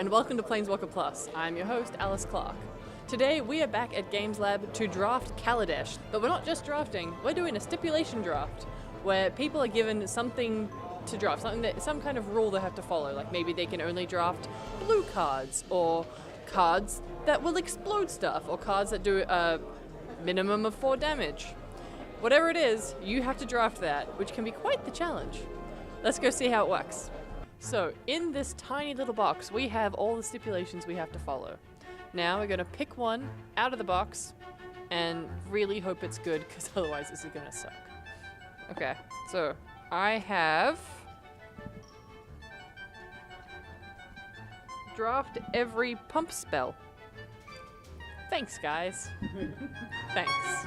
and welcome to Planeswalker Plus. I'm your host, Alice Clark. Today we are back at Games Lab to draft Kaladesh, but we're not just drafting, we're doing a stipulation draft, where people are given something to draft, some kind of rule they have to follow, like maybe they can only draft blue cards, or cards that will explode stuff, or cards that do a minimum of 4 damage. Whatever it is, you have to draft that, which can be quite the challenge. Let's go see how it works. So, in this tiny little box, we have all the stipulations we have to follow. Now we're going to pick one out of the box and really hope it's good, because otherwise this is going to suck. Okay, so I have draft every pump spell. Thanks, guys. Thanks.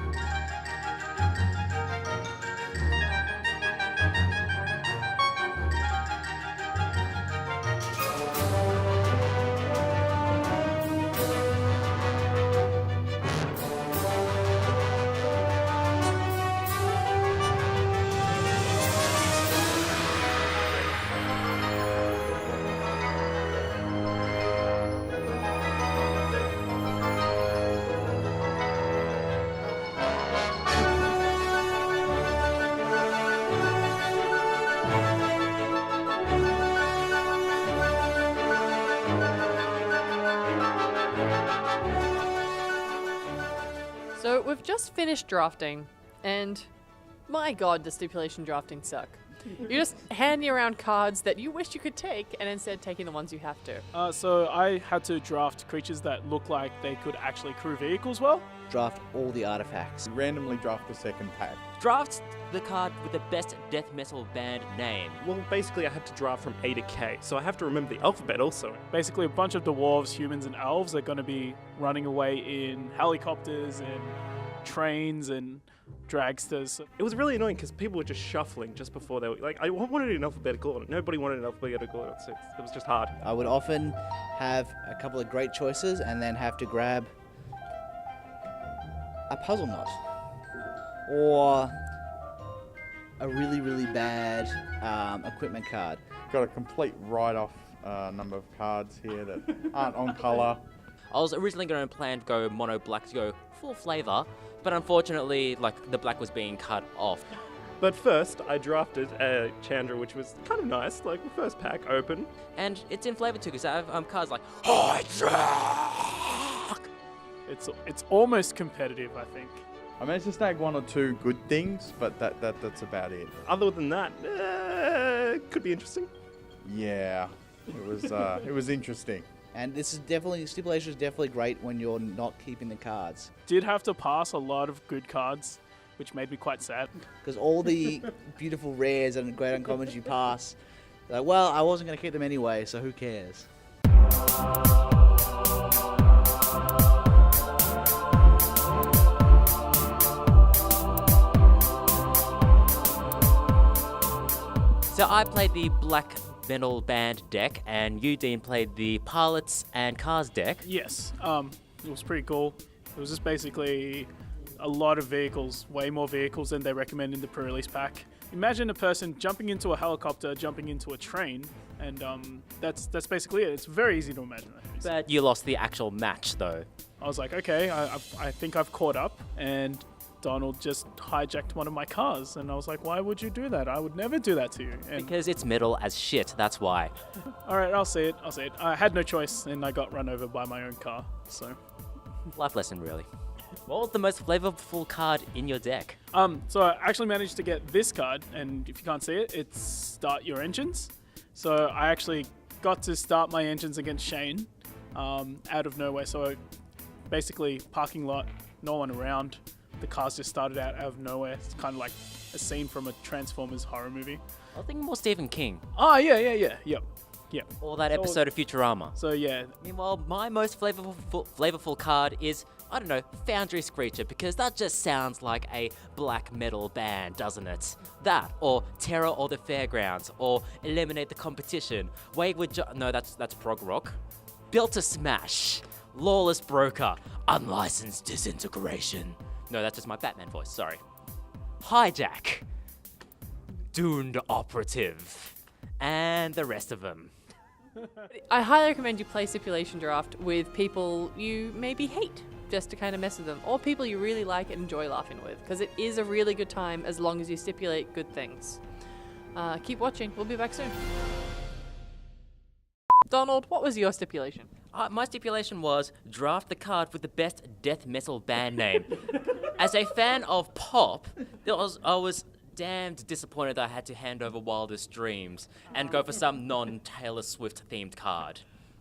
So we've just finished drafting, and my god, the stipulation drafting suck. You're just handing around cards that you wish you could take, and instead taking the ones you have to. So I had to draft creatures that look like they could actually crew vehicles well. Draft all the artifacts. Randomly draft the second pack. Draft the card with the best death metal band name. Well, basically I had to draft from A to K, so I have to remember the alphabet also. Basically a bunch of dwarves, humans, and elves are going to be running away in helicopters and trains and dragsters. It was really annoying because people were just shuffling just before they were, like, I wanted an alphabetical order. Nobody wanted an alphabetical order, so it was just hard. I would often have a couple of great choices and then have to grab a puzzle knot or a really, really bad equipment card. Got a complete write-off number of cards here that aren't on colour. I was originally going to plan to go mono black to go full flavor, but unfortunately, like, the black was being cut off. But first, I drafted a Chandra, which was kind of nice, like the first pack open. And it's in flavor too, because I have cards like Hydra. It's almost competitive, I think. I managed to snag 1 or 2 good things, but that's about it. Other than that, could be interesting. Yeah, it was interesting. And this is definitely, stipulation is definitely great when you're not keeping the cards. Did have to pass a lot of good cards, which made me quite sad. Because all the beautiful rares and great uncommons you pass, like, well, I wasn't going to keep them anyway, so who cares? So I played the black metal band deck, and you, Dean, played the pilots and cars deck. Yes, it was pretty cool. It was just basically a lot of vehicles, way more vehicles than they recommend in the pre-release pack. Imagine a person jumping into a helicopter, jumping into a train, and that's basically it. It's very easy to imagine that. But you lost the actual match, though. I was like, okay, I think I've caught up, and Donald just hijacked one of my cars, and I was like, why would you do that? I would never do that to you. And Because it's metal as shit, that's why. all right, I'll see it. I had no choice, and I got run over by my own car, so. Life lesson, really. What was the most flavorful card in your deck? So I actually managed to get this card, and if you can't see it, it's Start Your Engines. So I actually got to start my engines against Shane out of nowhere. So basically, parking lot, no one around. The cars just started out of nowhere. It's kind of like a scene from a Transformers horror movie. I think more Stephen King. Oh, yep. Or that episode of Futurama. So yeah. Meanwhile, my most flavorful card is, I don't know, Foundry Screecher, because that just sounds like a black metal band, doesn't it? That, or Terror or the Fairgrounds, or Eliminate the Competition, Wayward no, that's prog rock. Built to Smash, Lawless Broker, Unlicensed Disintegration. No, that's just my Batman voice, sorry. Hijack, Doomed Operative, and the rest of them. I highly recommend you play Stipulation Draft with people you maybe hate, just to kind of mess with them, or people you really like and enjoy laughing with, because it is a really good time as long as you stipulate good things. Keep watching. We'll be back soon. Donald, what was your stipulation? My stipulation was draft the card with the best death metal band name. As a fan of pop, I was damned disappointed that I had to hand over Wildest Dreams and go for some non-Taylor Swift themed card.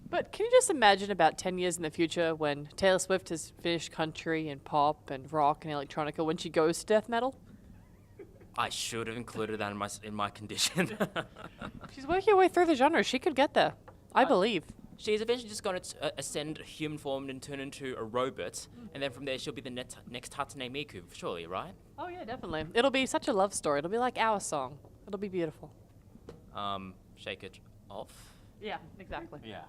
But can you just imagine about 10 years in the future when Taylor Swift has finished country and pop and rock and electronica when she goes to death metal? I should have included that in my condition. She's working her way through the genre. She could get there. I believe. She's eventually just going to ascend human form and turn into a robot, and then from there she'll be the next Hatsune Miku, surely, right? Oh yeah, definitely. It'll be such a love story. It'll be like our song. It'll be beautiful. Shake it off. Yeah, exactly. Yeah.